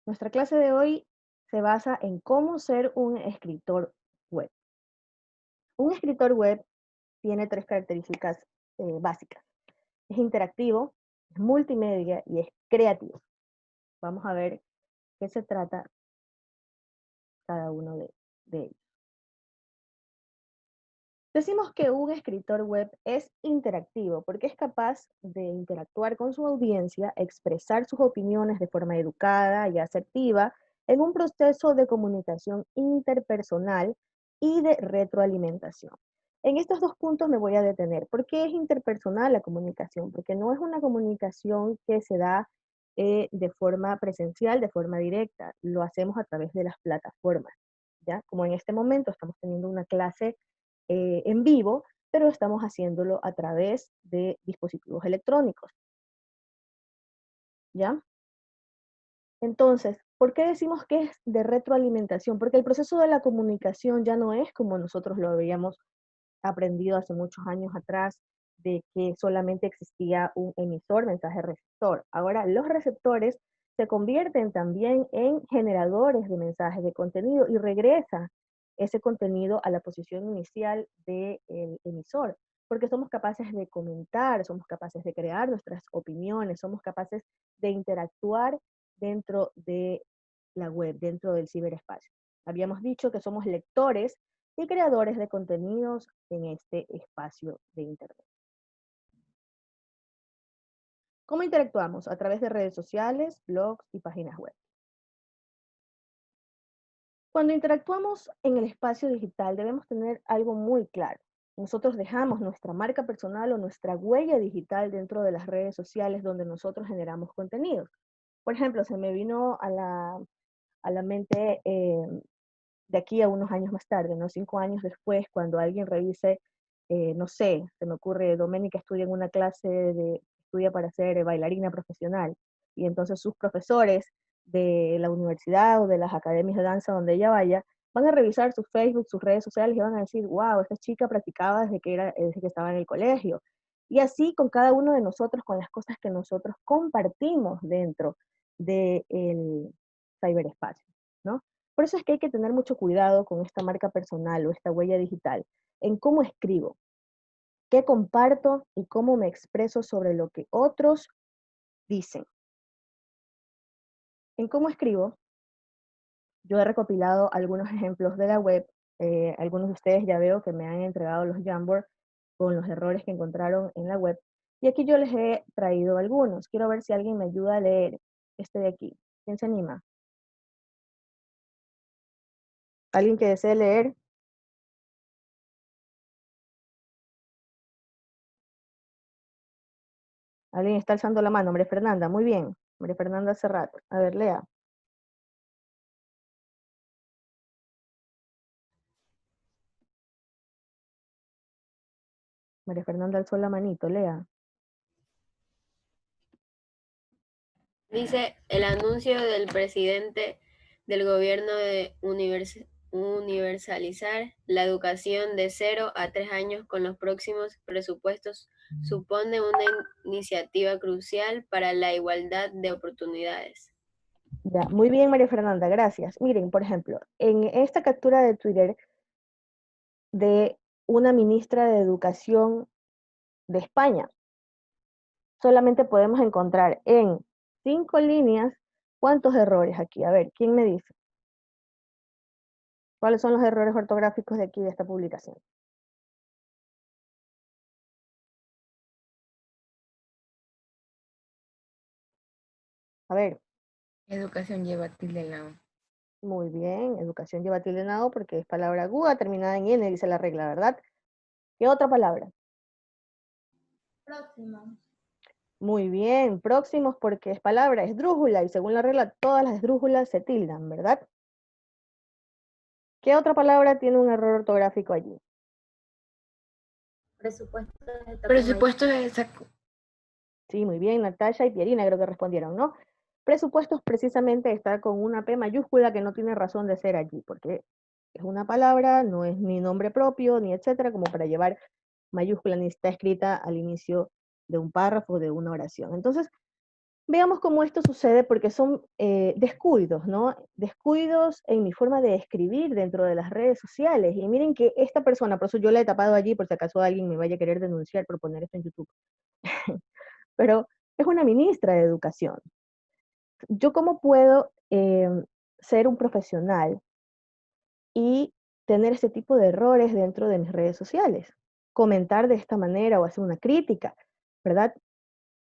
Nuestra clase de hoy se basa en cómo ser un escritor web. Un escritor web tiene tres características básicas. Es interactivo, es multimedia y es creativo. Vamos a ver qué se trata cada uno de ellos. Decimos que un escritor web es interactivo porque es capaz de interactuar con su audiencia, expresar sus opiniones de forma educada y asertiva en un proceso de comunicación interpersonal y de retroalimentación. En estos dos puntos me voy a detener. ¿Por qué es interpersonal la comunicación? Porque no es una comunicación que se da de forma presencial, de forma directa. Lo hacemos a través de las plataformas. ¿Ya? Como en este momento estamos teniendo una clase en vivo, pero estamos haciéndolo a través de dispositivos electrónicos, ¿ya? Entonces, ¿por qué decimos que es de retroalimentación? Porque el proceso de la comunicación ya no es como nosotros lo habíamos aprendido hace muchos años atrás, de que solamente existía un emisor, mensaje receptor. Ahora los receptores se convierten también en generadores de mensajes de contenido y regresa ese contenido a la posición inicial del emisor, porque somos capaces de comentar, somos capaces de crear nuestras opiniones, somos capaces de interactuar dentro de la web, dentro del ciberespacio. Habíamos dicho que somos lectores y creadores de contenidos en este espacio de Internet. ¿Cómo interactuamos? A través de redes sociales, blogs y páginas web. Cuando interactuamos en el espacio digital debemos tener algo muy claro. Nosotros dejamos nuestra marca personal o nuestra huella digital dentro de las redes sociales donde nosotros generamos contenidos. Por ejemplo, se me vino a la mente de aquí a unos años más tarde, ¿no? 5 años después, cuando alguien revise, no sé, se me ocurre, Doménica estudia en una estudia para ser bailarina profesional, y entonces sus profesores de la universidad o de las academias de danza donde ella vaya, van a revisar su Facebook, sus redes sociales y van a decir, wow, esta chica practicaba desde que estaba en el colegio. Y así con cada uno de nosotros, con las cosas que nosotros compartimos dentro del ciberespacio, ¿no? Por eso es que hay que tener mucho cuidado con esta marca personal o esta huella digital, en cómo escribo, qué comparto y cómo me expreso sobre lo que otros dicen. En cómo escribo, yo he recopilado algunos ejemplos de la web. Algunos de ustedes ya veo que me han entregado los Jamboard con los errores que encontraron en la web. Y aquí yo les he traído algunos. Quiero ver si alguien me ayuda a leer este de aquí. ¿Quién se anima? ¿Alguien que desee leer? Alguien está alzando la mano. María Fernanda, muy bien. María Fernanda Serrat. A ver, lea. María Fernanda alzó la manito, lea. Dice el anuncio del presidente del gobierno de universalizar la educación de 0 a 3 años con los próximos presupuestos supone una iniciativa crucial para la igualdad de oportunidades. Ya, muy bien, María Fernanda, gracias. Miren, por ejemplo, en esta captura de Twitter de una ministra de Educación de España, solamente podemos encontrar en 5 líneas cuántos errores aquí. A ver, ¿quién me dice? ¿Cuáles son los errores ortográficos de aquí de esta publicación? A ver, Educación lleva tilde en la O. muy bien, educación lleva tilde en la O porque es palabra aguda terminada en N, dice la regla, ¿verdad? ¿Qué otra palabra? Próximo. Muy bien, próximos porque es palabra esdrújula y según la regla todas las esdrújulas se tildan, ¿verdad? ¿Qué otra palabra tiene un error ortográfico allí? Presupuesto es exacto. Sí, muy bien, Natasha y Pierina creo que respondieron, ¿no? Presupuestos precisamente está con una P mayúscula que no tiene razón de ser allí, porque es una palabra, no es ni nombre propio, ni etcétera, como para llevar mayúscula, ni está escrita al inicio de un párrafo, de una oración. Entonces, Veamos cómo esto sucede porque son descuidos, ¿no? Descuidos en mi forma de escribir dentro de las redes sociales. Y miren que esta persona, por eso yo la he tapado allí, por si acaso alguien me vaya a querer denunciar por poner esto en YouTube. Pero es una ministra de educación. ¿Yo cómo puedo ser un profesional y tener este tipo de errores dentro de mis redes sociales? Comentar de esta manera o hacer una crítica, ¿verdad?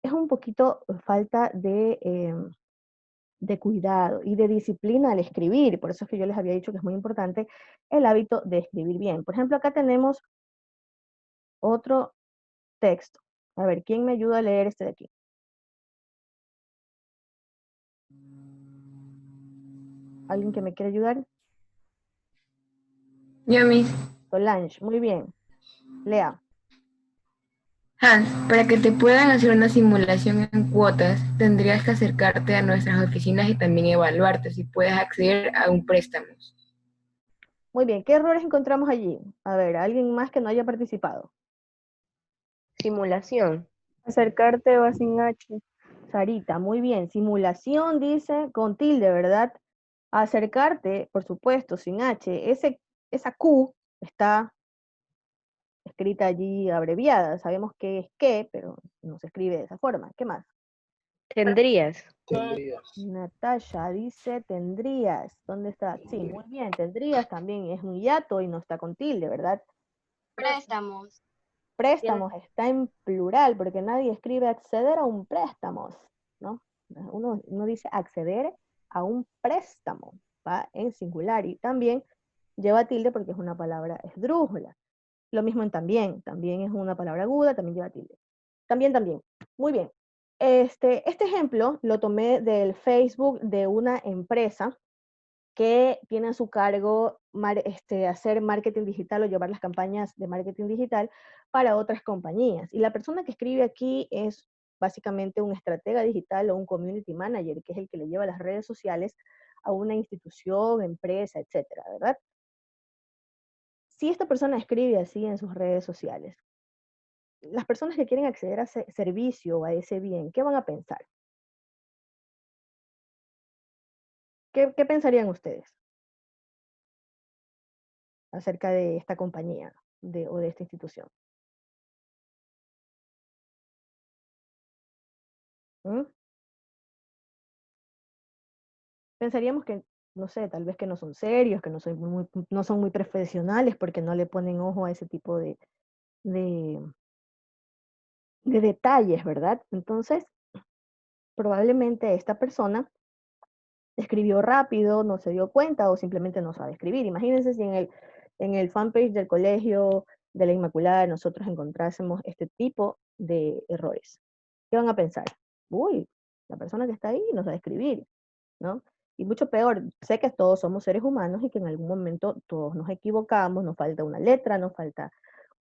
Es un poquito falta de cuidado y de disciplina al escribir. Por eso es que yo les había dicho que es muy importante el hábito de escribir bien. Por ejemplo, acá tenemos otro texto. A ver, ¿quién me ayuda a leer este de aquí? ¿Alguien que me quiere ayudar? Yo, Miss. Solange, muy bien. Lea. Hans, para que te puedan hacer una simulación en cuotas, tendrías que acercarte a nuestras oficinas y también evaluarte si puedes acceder a un préstamo. Muy bien, ¿qué errores encontramos allí? A ver, ¿alguien más que no haya participado? Simulación. Acercarte va sin H. Sarita, muy bien. Simulación dice con tilde, ¿verdad? Acercarte, por supuesto, sin H. Esa Q está escrita allí abreviada. Sabemos qué es qué, pero no se escribe de esa forma. ¿Qué más? Tendrías. Natasha dice tendrías. ¿Dónde está? Sí, muy bien. Tendrías también es un hiato y no está con tilde, ¿verdad? Préstamos. Préstamos está en plural porque nadie escribe acceder a un préstamo, ¿no? Uno dice acceder a un préstamo, va en singular y también lleva tilde porque es una palabra esdrújula. Lo mismo en también es una palabra aguda, también lleva tilde. También. Muy bien. Este ejemplo lo tomé del Facebook de una empresa que tiene a su cargo hacer marketing digital o llevar las campañas de marketing digital para otras compañías. Y la persona que escribe aquí es básicamente un estratega digital o un community manager, que es el que le lleva las redes sociales a una institución, empresa, etcétera, ¿verdad? Si esta persona escribe así en sus redes sociales, las personas que quieren acceder a ese servicio o a ese bien, ¿qué van a pensar? ¿Qué pensarían ustedes acerca de esta compañía o de esta institución? ¿Mm? Pensaríamos que, no sé, tal vez que no son serios, que no son muy profesionales porque no le ponen ojo a ese tipo de, de detalles, ¿verdad? Entonces, probablemente esta persona escribió rápido, no se dio cuenta o simplemente no sabe escribir. Imagínense si en el fanpage del colegio de la Inmaculada nosotros encontrásemos este tipo de errores. ¿Qué van a pensar? Uy, la persona que está ahí no sabe escribir, ¿no? Y mucho peor, sé que todos somos seres humanos y que en algún momento todos nos equivocamos, nos falta una letra, nos falta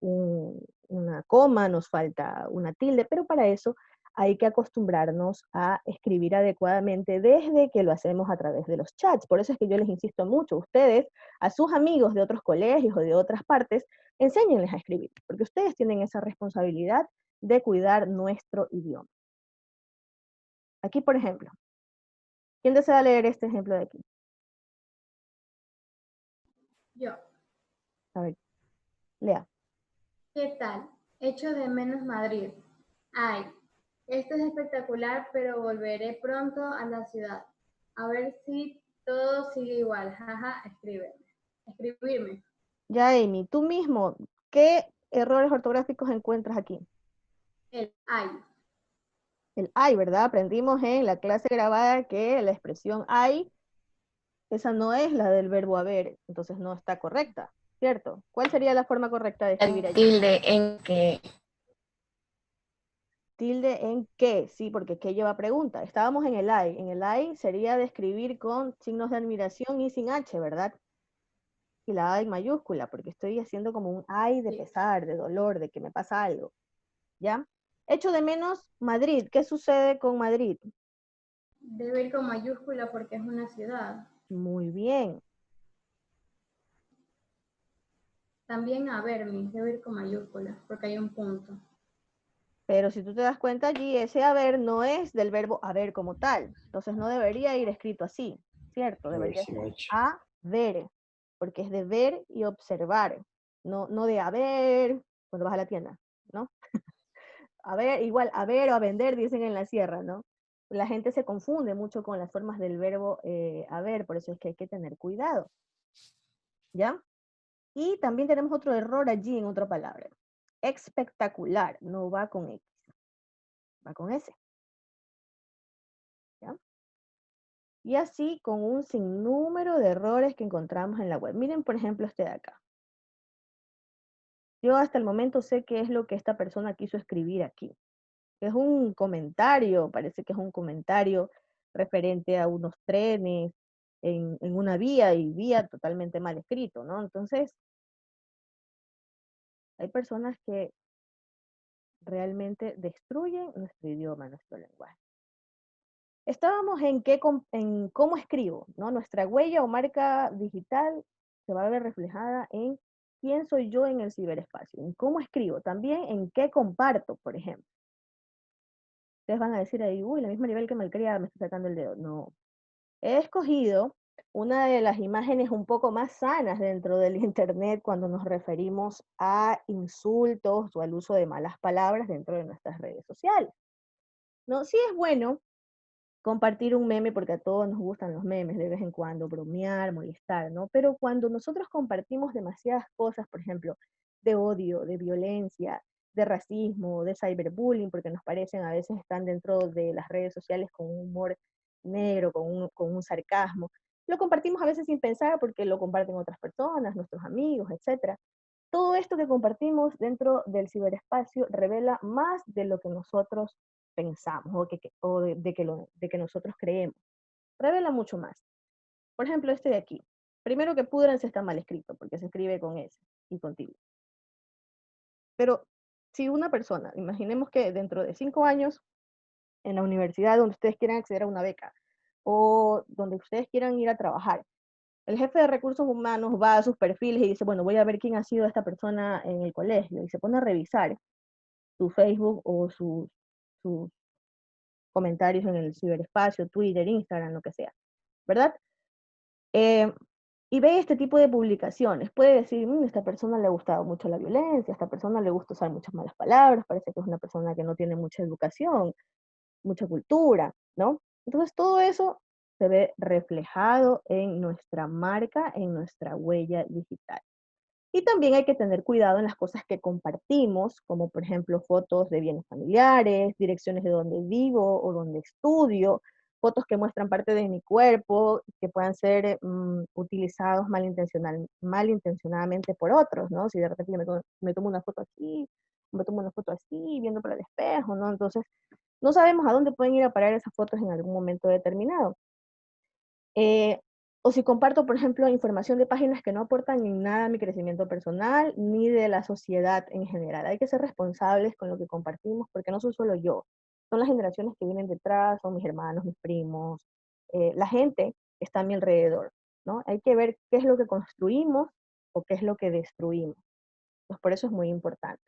una coma, nos falta una tilde, pero para eso hay que acostumbrarnos a escribir adecuadamente desde que lo hacemos a través de los chats. Por eso es que yo les insisto mucho, ustedes a sus amigos de otros colegios o de otras partes, enséñenles a escribir, porque ustedes tienen esa responsabilidad de cuidar nuestro idioma. Aquí, por ejemplo, ¿quién desea leer este ejemplo de aquí? Yo. A ver, lea. ¿Qué tal? Echo de menos Madrid. Ay, esto es espectacular, pero volveré pronto a la ciudad. A ver si todo sigue igual. Jaja, escribirme. Ya, Amy, tú mismo, ¿qué errores ortográficos encuentras aquí? El ay. El ay, ¿verdad? Aprendimos en la clase grabada que la expresión ay, esa no es la del verbo haber, entonces no está correcta, ¿cierto? ¿Cuál sería la forma correcta de escribir allí? Tilde en que. Tilde en qué, sí, porque qué lleva pregunta. Estábamos en el ay. En el ay sería de escribir con signos de admiración y sin H, ¿verdad? Y la A en mayúscula, porque estoy haciendo como un ay de pesar, de dolor, de que me pasa algo. ¿Ya? Echo de menos Madrid. ¿Qué sucede con Madrid? Debe ir con mayúscula porque es una ciudad. Muy bien. También a verme, debe ir con mayúscula porque hay un punto. Pero si tú te das cuenta allí, ese haber no es del verbo haber como tal. Entonces no debería ir escrito así, ¿cierto? A ver Debería si ser macho. haber, porque es de ver y observar, no de haber cuando vas a la tienda, ¿no? A ver, igual, a ver o a vender, dicen en la sierra, ¿no? La gente se confunde mucho con las formas del verbo haber, por eso es que hay que tener cuidado, ¿ya? Y también tenemos otro error allí en otra palabra. Espectacular, no va con X, va con S, ¿ya? Y así con un sinnúmero de errores que encontramos en la web. Miren, por ejemplo, este de acá. Yo hasta el momento sé qué es lo que esta persona quiso escribir aquí. Es un comentario, parece que es un comentario referente a unos trenes en una vía y vía totalmente mal escrito, ¿no? Entonces, hay personas que realmente destruyen nuestro idioma, nuestro lenguaje. Estábamos en cómo escribo, ¿no? Nuestra huella o marca digital se va a ver reflejada en quién soy yo en el ciberespacio, en cómo escribo, también en qué comparto, por ejemplo. Ustedes van a decir ahí, uy, la misma nivel que malcriada me está sacando el dedo. No. He escogido una de las imágenes un poco más sanas dentro del Internet cuando nos referimos a insultos o al uso de malas palabras dentro de nuestras redes sociales. ¿No? Sí es bueno compartir un meme, porque a todos nos gustan los memes de vez en cuando, bromear, molestar, ¿no? Pero cuando nosotros compartimos demasiadas cosas, por ejemplo, de odio, de violencia, de racismo, de cyberbullying, porque nos parecen, a veces están dentro de las redes sociales con un humor negro, con un sarcasmo, lo compartimos a veces sin pensar porque lo comparten otras personas, nuestros amigos, etc. Todo esto que compartimos dentro del ciberespacio revela más de lo que nosotros pensamos o de que nosotros creemos. Revela mucho más. Por ejemplo, este de aquí. Primero que púdranse está mal escrito, porque se escribe con S y con tilde. Pero si una persona, imaginemos que dentro de 5 años, en la universidad donde ustedes quieran acceder a una beca, o donde ustedes quieran ir a trabajar, el jefe de recursos humanos va a sus perfiles y dice, bueno, voy a ver quién ha sido esta persona en el colegio, y se pone a revisar su Facebook o sus comentarios en el ciberespacio, Twitter, Instagram, lo que sea, ¿verdad? Y ve este tipo de publicaciones. Puede decir, a esta persona le ha gustado mucho la violencia, a esta persona le gusta usar muchas malas palabras, parece que es una persona que no tiene mucha educación, mucha cultura, ¿no? Entonces todo eso se ve reflejado en nuestra marca, en nuestra huella digital. Y también hay que tener cuidado en las cosas que compartimos, como por ejemplo fotos de bienes familiares, direcciones de donde vivo o donde estudio, fotos que muestran parte de mi cuerpo, que puedan ser utilizados malintencionadamente por otros, ¿no? Si de repente yo me tomo una foto aquí, me tomo una foto así, viendo para el espejo, ¿no? Entonces, no sabemos a dónde pueden ir a parar esas fotos en algún momento determinado. O si comparto, por ejemplo, información de páginas que no aportan en nada a mi crecimiento personal ni de la sociedad en general. Hay que ser responsables con lo que compartimos porque no soy solo yo, son las generaciones que vienen detrás, son mis hermanos, mis primos, la gente que está a mi alrededor, ¿no? Hay que ver qué es lo que construimos o qué es lo que destruimos. Pues por eso es muy importante.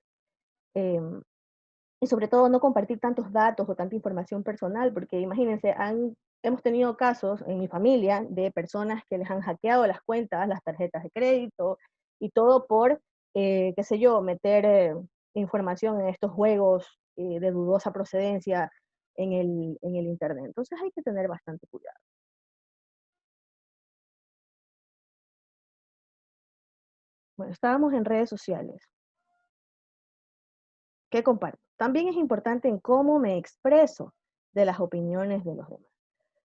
Em, y sobre todo no compartir tantos datos o tanta información personal, porque imagínense, hemos tenido casos en mi familia de personas que les han hackeado las cuentas, las tarjetas de crédito y todo por, qué sé yo, meter información en estos juegos de dudosa procedencia en el Internet. Entonces hay que tener bastante cuidado. Bueno, estábamos en redes sociales. ¿Qué comparto? También es importante en cómo me expreso de las opiniones de los demás.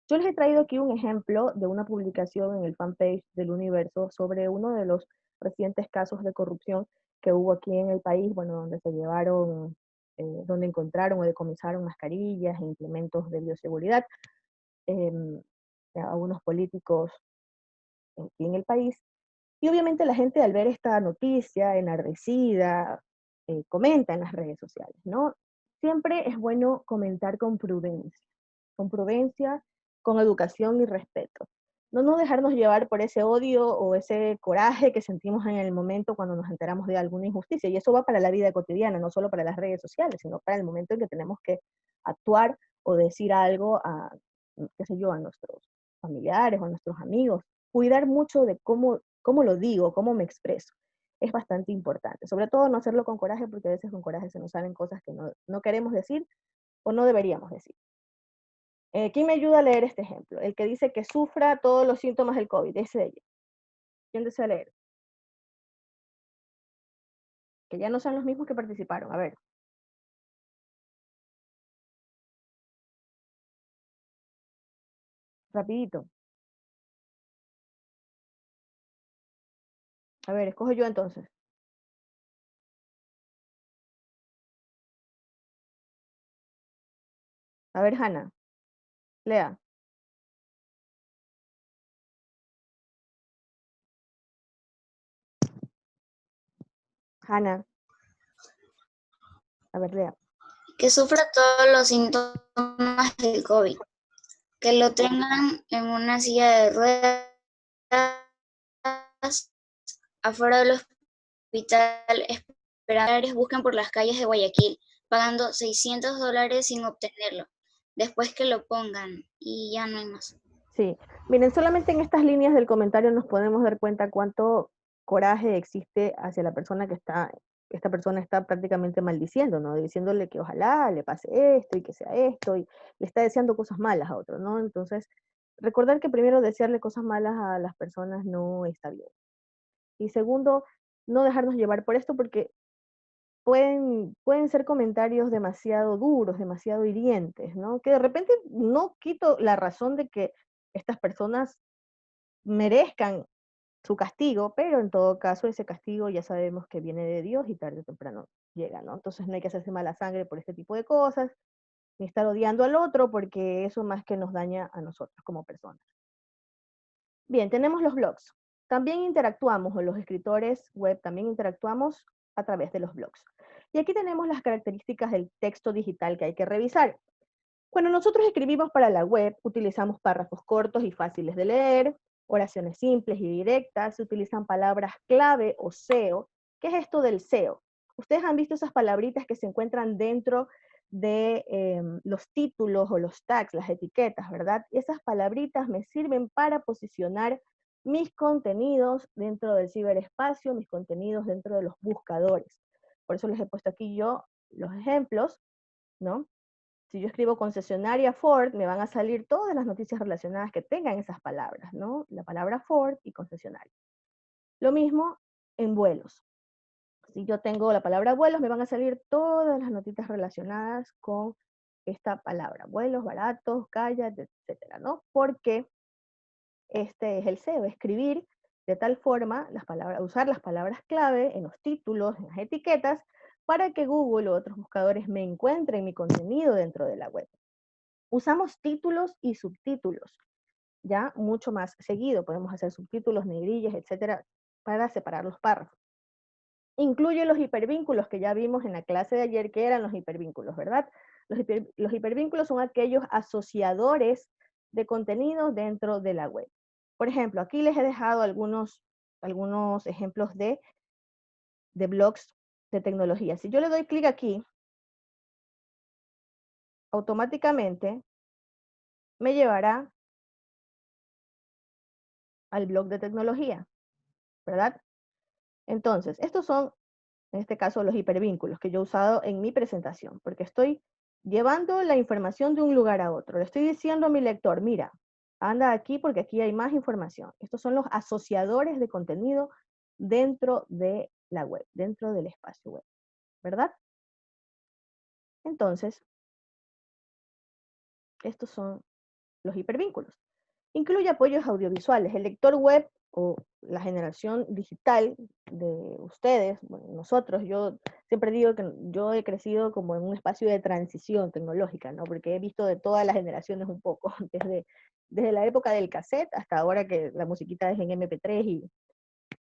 Yo les he traído aquí un ejemplo de una publicación en el fanpage del Universo sobre uno de los recientes casos de corrupción que hubo aquí en el país, bueno, donde se llevaron, donde encontraron o decomisaron mascarillas e implementos de bioseguridad eh, a unos políticos aquí en el país. Y obviamente la gente al ver esta noticia enardecida, comenta en las redes sociales, ¿no? Siempre es bueno comentar con prudencia, con educación y respeto. No dejarnos llevar por ese odio o ese coraje que sentimos en el momento cuando nos enteramos de alguna injusticia. Y eso va para la vida cotidiana, no solo para las redes sociales, sino para el momento en que tenemos que actuar o decir algo a, qué sé yo, a nuestros familiares o a nuestros amigos. Cuidar mucho de cómo lo digo, cómo me expreso. Es bastante importante. Sobre todo no hacerlo con coraje, porque a veces con coraje se nos salen cosas que no queremos decir o no deberíamos decir. ¿Quién me ayuda a leer este ejemplo? El que dice que sufra todos los síntomas del COVID, ese de ella. ¿Quién desea leer? Que ya no son los mismos que participaron. A ver. Rapidito. A ver, escojo yo entonces. A ver, Hanna. Lea. Hanna. A ver, lea. Que sufra todos los síntomas del COVID, que lo tengan en una silla de ruedas afuera del hospital, esperando busquen por las calles de Guayaquil, pagando $600 sin obtenerlo, después que lo pongan y ya no hay más. Sí, miren, solamente en estas líneas del comentario nos podemos dar cuenta cuánto coraje existe hacia la persona que esta persona está prácticamente maldiciendo, ¿no? Diciéndole que ojalá le pase esto y que sea esto, y le está deseando cosas malas a otro, ¿no? Entonces, recordar que primero desearle cosas malas a las personas no está bien. Y segundo, no dejarnos llevar por esto porque pueden ser comentarios demasiado duros, demasiado hirientes, ¿no? Que de repente no quito la razón de que estas personas merezcan su castigo, pero en todo caso ese castigo ya sabemos que viene de Dios y tarde o temprano llega, ¿no? Entonces no hay que hacerse mala sangre por este tipo de cosas, ni estar odiando al otro, porque eso más que nos daña a nosotros como personas. Bien, tenemos los blogs. También interactuamos, o los escritores web también interactuamos a través de los blogs. Y aquí tenemos las características del texto digital que hay que revisar. Cuando nosotros escribimos para la web, utilizamos párrafos cortos y fáciles de leer, oraciones simples y directas, se utilizan palabras clave o SEO. ¿Qué es esto del SEO? Ustedes han visto esas palabritas que se encuentran dentro de los títulos o los tags, las etiquetas, ¿verdad? Esas palabritas me sirven para posicionar mis contenidos dentro del ciberespacio, mis contenidos dentro de los buscadores. Por eso les he puesto aquí yo los ejemplos, ¿no? Si yo escribo concesionaria Ford, me van a salir todas las noticias relacionadas que tengan esas palabras, ¿no? La palabra Ford y concesionaria. Lo mismo en vuelos. Si yo tengo la palabra vuelos, me van a salir todas las noticias relacionadas con esta palabra. Vuelos baratos, calles, etcétera, ¿no? Porque este es el SEO, escribir de tal forma, usar las palabras clave en los títulos, en las etiquetas, para que Google u otros buscadores me encuentren mi contenido dentro de la web. Usamos títulos y subtítulos, ya mucho más seguido. Podemos hacer subtítulos, negrillas, etcétera, para separar los párrafos. Incluye los hipervínculos que ya vimos en la clase de ayer, que eran los hipervínculos, ¿verdad? Los hipervínculos son aquellos asociadores de contenido dentro de la web. Por ejemplo, aquí les he dejado algunos ejemplos de blogs de tecnología. Si yo le doy clic aquí, automáticamente me llevará al blog de tecnología, ¿verdad? Entonces, estos son, en este caso, los hipervínculos que yo he usado en mi presentación, porque estoy llevando la información de un lugar a otro. Le estoy diciendo a mi lector, mira, anda aquí porque aquí hay más información. Estos son los asociadores de contenido dentro de la web, dentro del espacio web, ¿verdad? Entonces, estos son los hipervínculos. Incluye apoyos audiovisuales. El lector web o la generación digital de ustedes, bueno, nosotros, yo siempre digo que yo he crecido como en un espacio de transición tecnológica, ¿no? Porque he visto de todas las generaciones un poco, desde la época del cassette hasta ahora que la musiquita es en MP3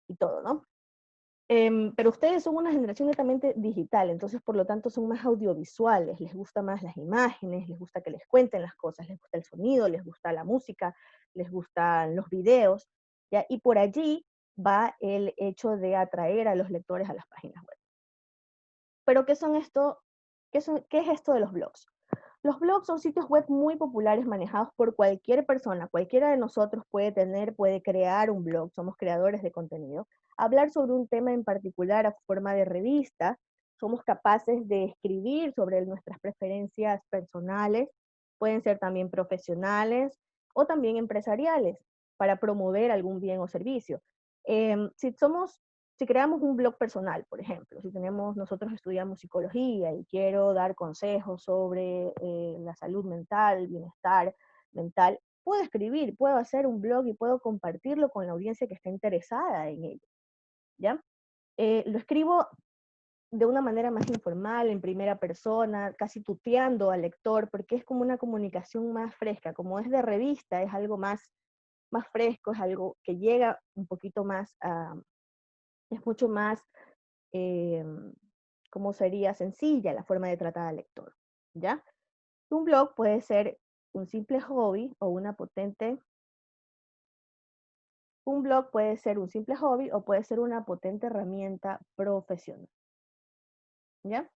y todo, ¿no? Pero ustedes son una generación netamente digital, entonces por lo tanto son más audiovisuales, les gusta más las imágenes, les gusta que les cuenten las cosas, les gusta el sonido, les gusta la música, les gustan los videos, ¿ya? Y por allí va el hecho de atraer a los lectores a las páginas web. Pero ¿qué son esto? ¿Qué es esto de los blogs? Los blogs son sitios web muy populares manejados por cualquier persona. Cualquiera de nosotros puede crear un blog, somos creadores de contenido. Hablar sobre un tema en particular a forma de revista. Somos capaces de escribir sobre nuestras preferencias personales. Pueden ser también profesionales o también empresariales para promover algún bien o servicio. Si creamos un blog personal, por ejemplo, nosotros estudiamos psicología y quiero dar consejos sobre la salud mental, bienestar mental, puedo escribir, puedo hacer un blog y puedo compartirlo con la audiencia que está interesada en ello, ¿ya? Lo escribo de una manera más informal, en primera persona, casi tuteando al lector, porque es como una comunicación más fresca, como es de revista, es algo más fresco, es algo que llega un poquito más es mucho más, eh, ¿cómo sería? Sencilla la forma de tratar al lector, ¿ya? Un blog puede ser un simple hobby o un blog puede ser un simple hobby o puede ser una potente herramienta profesional, ¿ya?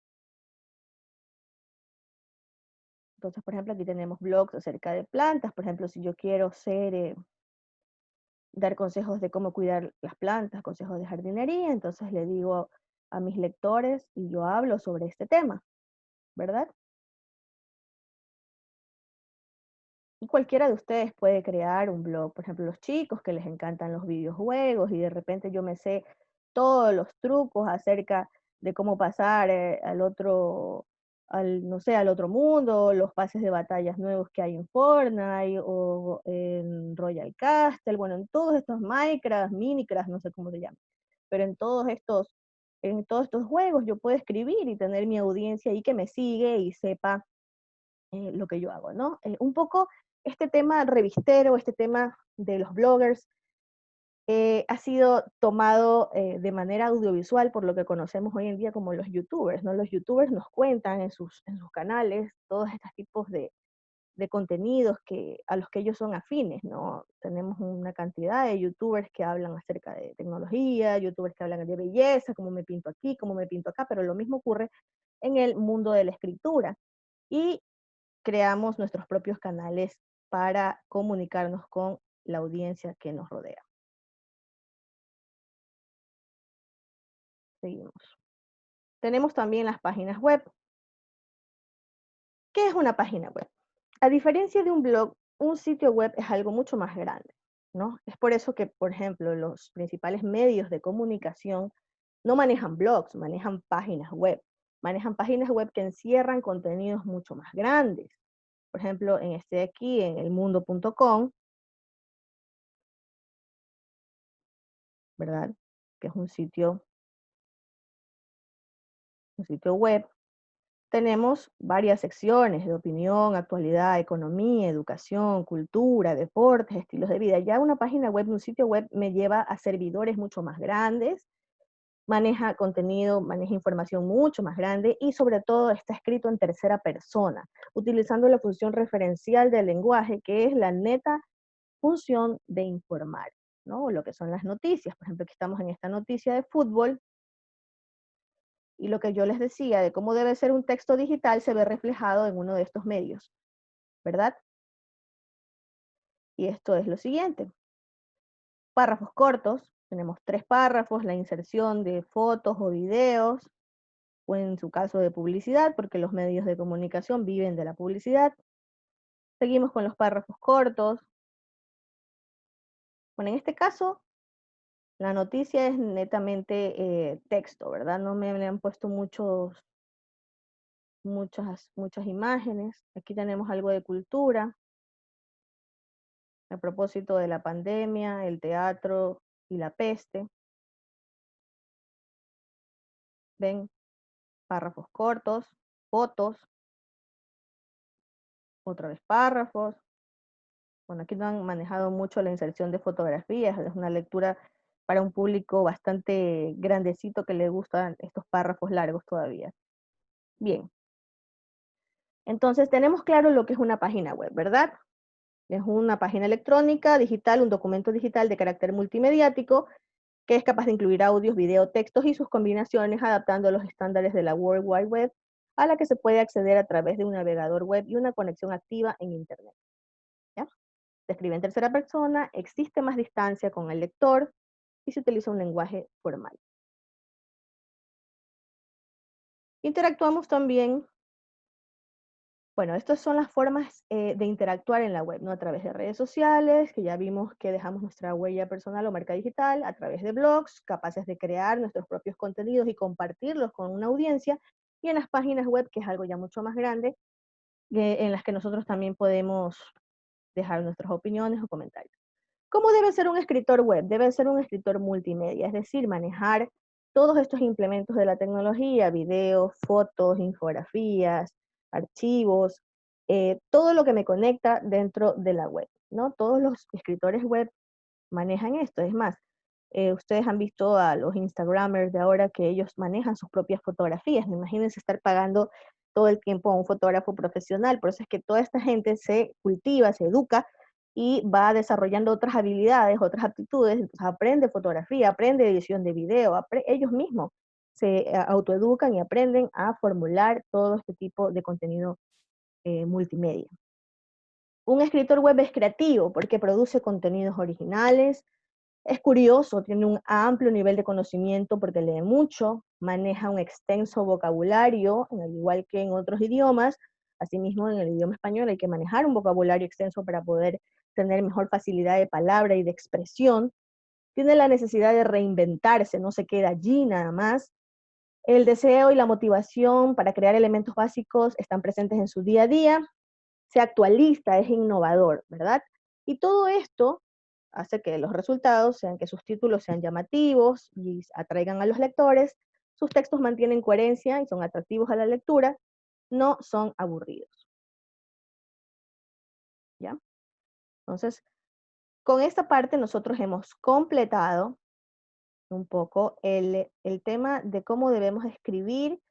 Entonces, por ejemplo, aquí tenemos blogs acerca de plantas. Por ejemplo, si yo quiero dar consejos de cómo cuidar las plantas, consejos de jardinería, entonces le digo a mis lectores y yo hablo sobre este tema, ¿verdad? Y cualquiera de ustedes puede crear un blog, por ejemplo, los chicos que les encantan los videojuegos y de repente yo me sé todos los trucos acerca de cómo pasar no sé, al otro mundo, los pases de batallas nuevos que hay en Fortnite o en Royal Castle, bueno, en todos estos Minecraft, Minecraft, no sé cómo se llama, pero en todos estos juegos yo puedo escribir y tener mi audiencia ahí que me sigue y sepa lo que yo hago, ¿no? Un poco este tema revistero, este tema de los bloggers, ha sido tomado de manera audiovisual por lo que conocemos hoy en día como los youtubers, ¿no? Los youtubers nos cuentan en sus canales todos estos tipos de contenidos a los que ellos son afines, ¿no? Tenemos una cantidad de youtubers que hablan acerca de tecnología, youtubers que hablan de belleza, cómo me pinto aquí, cómo me pinto acá, pero lo mismo ocurre en el mundo de la escritura. Y creamos nuestros propios canales para comunicarnos con la audiencia que nos rodea. Seguimos. Tenemos también las páginas web. ¿Qué es una página web? A diferencia de un blog, un sitio web es algo mucho más grande, ¿no? Es por eso que, por ejemplo, los principales medios de comunicación no manejan blogs, manejan páginas web. Manejan páginas web que encierran contenidos mucho más grandes. Por ejemplo, en este de aquí, en elmundo.com, ¿verdad? Que es un sitio web, tenemos varias secciones de opinión, actualidad, economía, educación, cultura, deportes, estilos de vida. Ya una página web, un sitio web me lleva a servidores mucho más grandes, maneja contenido, maneja información mucho más grande y sobre todo está escrito en tercera persona, utilizando la función referencial del lenguaje, que es la neta función de informar, ¿no? Lo que son las noticias. Por ejemplo, aquí estamos en esta noticia de fútbol. Y lo que yo les decía de cómo debe ser un texto digital se ve reflejado en uno de estos medios, ¿verdad? Y esto es lo siguiente. Párrafos cortos, tenemos 3 párrafos, la inserción de fotos o videos, o en su caso de publicidad, porque los medios de comunicación viven de la publicidad. Seguimos con los párrafos cortos. Bueno, en este caso, la noticia es netamente texto, ¿verdad? No me han puesto muchas imágenes. Aquí tenemos algo de cultura. A propósito de la pandemia, el teatro y la peste. Ven, párrafos cortos, fotos, otra vez párrafos. Bueno, aquí no han manejado mucho la inserción de fotografías, es una lectura para un público bastante grandecito que le gustan estos párrafos largos todavía. Bien. Entonces tenemos claro lo que es una página web, ¿verdad? Es una página electrónica, digital, un documento digital de carácter multimediático que es capaz de incluir audios, video, textos y sus combinaciones adaptando a los estándares de la World Wide Web a la que se puede acceder a través de un navegador web y una conexión activa en Internet. ¿Ya? Se escribe en tercera persona, existe más distancia con el lector y se utiliza un lenguaje formal. Interactuamos también. Bueno, estas son las formas de interactuar en la web, ¿no? A través de redes sociales, que ya vimos que dejamos nuestra huella personal o marca digital, a través de blogs, capaces de crear nuestros propios contenidos y compartirlos con una audiencia, y en las páginas web, que es algo ya mucho más grande, en las que nosotros también podemos dejar nuestras opiniones o comentarios. ¿Cómo debe ser un escritor web? Debe ser un escritor multimedia, es decir, manejar todos estos implementos de la tecnología, videos, fotos, infografías, archivos, todo lo que me conecta dentro de la web, ¿no? Todos los escritores web manejan esto. Es más, ustedes han visto a los Instagramers de ahora que ellos manejan sus propias fotografías. Imagínense estar pagando todo el tiempo a un fotógrafo profesional. Por eso es que toda esta gente se cultiva, se educa y va desarrollando otras habilidades, otras aptitudes. Entonces aprende fotografía, aprende edición de video, ellos mismos se autoeducan y aprenden a formular todo este tipo de contenido multimedia. Un escritor web es creativo porque produce contenidos originales, es curioso, tiene un amplio nivel de conocimiento porque lee mucho, maneja un extenso vocabulario, al igual que en otros idiomas. Asimismo, en el idioma español hay que manejar un vocabulario extenso para poder tener mejor facilidad de palabra y de expresión. Tiene la necesidad de reinventarse, no se queda allí nada más. El deseo y la motivación para crear elementos básicos están presentes en su día a día. Se actualiza, es innovador, ¿verdad? Y todo esto hace que los resultados sean que sus títulos sean llamativos y atraigan a los lectores, sus textos mantienen coherencia y son atractivos a la lectura, no son aburridos. ¿Ya? Entonces, con esta parte nosotros hemos completado un poco el tema de cómo debemos escribir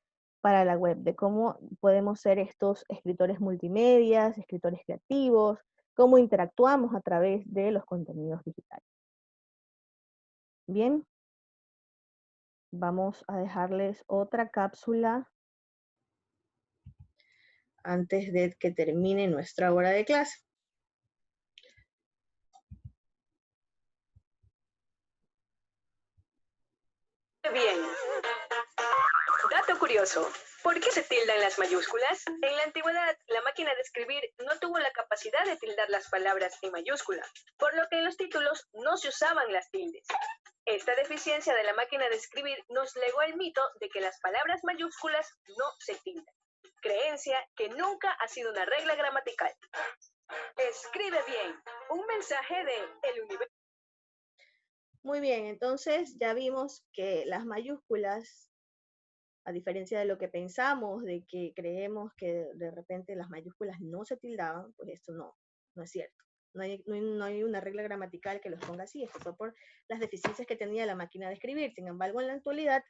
para la web, de cómo podemos ser estos escritores multimedia, escritores creativos, cómo interactuamos a través de los contenidos digitales. Bien, vamos a dejarles otra cápsula antes de que termine nuestra hora de clase. Bien. Dato curioso. ¿Por qué se tildan las mayúsculas? En la antigüedad, la máquina de escribir no tuvo la capacidad de tildar las palabras en mayúscula, por lo que en los títulos no se usaban las tildes. Esta deficiencia de la máquina de escribir nos legó el mito de que las palabras mayúsculas no se tildan. Creencia que nunca ha sido una regla gramatical. Escribe bien. Un mensaje de El Universo. Muy bien, entonces ya vimos que las mayúsculas, a diferencia de lo que pensamos, de que creemos que de repente las mayúsculas no se tildaban, pues esto no es cierto. No hay una regla gramatical que los ponga así, esto fue por las deficiencias que tenía la máquina de escribir. Sin embargo, en la actualidad,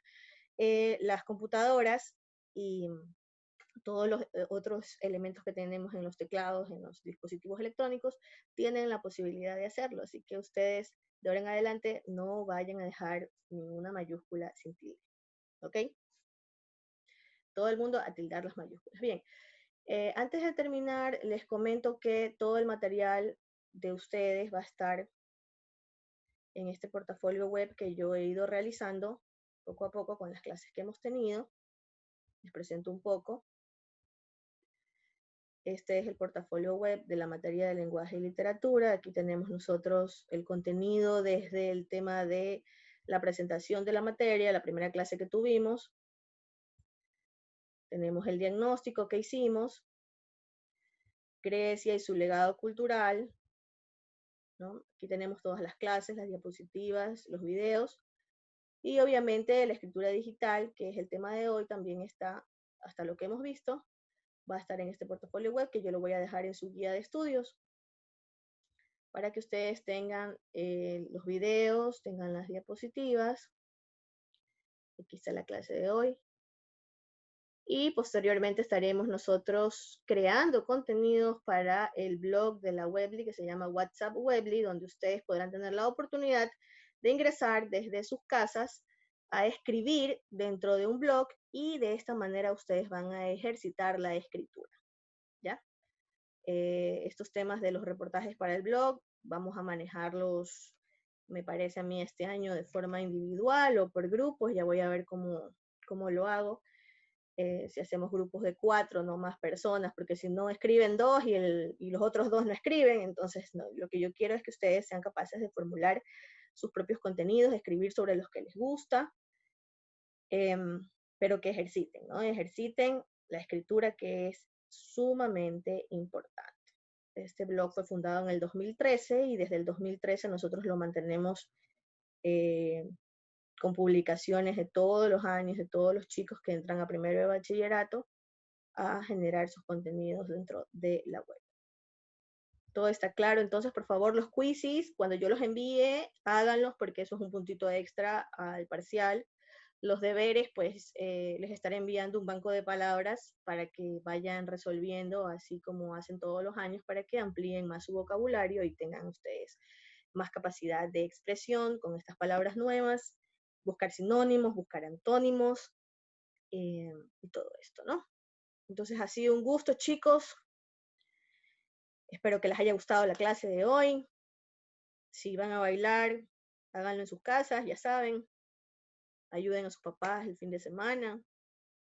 las computadoras y todos los otros elementos que tenemos en los teclados, en los dispositivos electrónicos, tienen la posibilidad de hacerlo. Así que ustedes, de ahora en adelante, no vayan a dejar ninguna mayúscula sin tilde. ¿Ok? Todo el mundo a tildar las mayúsculas. Bien, antes de terminar, les comento que todo el material de ustedes va a estar en este portafolio web que yo he ido realizando poco a poco con las clases que hemos tenido. Les presento un poco. Este es el portafolio web de la materia de lenguaje y literatura. Aquí tenemos nosotros el contenido desde el tema de la presentación de la materia, la primera clase que tuvimos. Tenemos el diagnóstico que hicimos, Grecia y su legado cultural, ¿no? Aquí tenemos todas las clases, las diapositivas, los videos, y obviamente la escritura digital, que es el tema de hoy, también está, hasta lo que hemos visto, va a estar en este portafolio web, que yo lo voy a dejar en su guía de estudios. para que ustedes tengan los videos, tengan las diapositivas. Aquí está la clase de hoy. Y posteriormente estaremos nosotros creando contenidos para el blog de la Weebly que se llama WhatsApp Weebly, donde ustedes podrán tener la oportunidad de ingresar desde sus casas a escribir dentro de un blog y de esta manera ustedes van a ejercitar la escritura, ¿ya? Estos temas de los reportajes para el blog, vamos a manejarlos, me parece a mí, este año de forma individual o por grupos, ya voy a ver cómo lo hago. Si hacemos grupos de 4, no más personas, porque si no escriben 2 y los otros 2 no escriben, entonces no, lo que yo quiero es que ustedes sean capaces de formular sus propios contenidos, escribir sobre los que les gusta, pero que ejerciten, ¿no? Ejerciten la escritura, que es sumamente importante. Este blog fue fundado en el 2013 y desde el 2013 nosotros lo mantenemos con publicaciones de todos los años, de todos los chicos que entran a primero de bachillerato a generar sus contenidos dentro de la web. Todo está claro, entonces por favor los quizzes, cuando yo los envíe, háganlos porque eso es un puntito extra al parcial. Los deberes, pues les estaré enviando un banco de palabras para que vayan resolviendo, así como hacen todos los años, para que amplíen más su vocabulario y tengan ustedes más capacidad de expresión con estas palabras nuevas, buscar sinónimos, buscar antónimos y todo esto, ¿no? Entonces ha sido un gusto, chicos. Espero que les haya gustado la clase de hoy. Si van a bailar, háganlo en sus casas, ya saben. Ayuden a sus papás el fin de semana.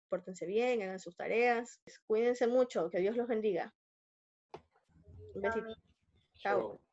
Pórtense bien, hagan sus tareas. Cuídense mucho, que Dios los bendiga. Un besito. Chao.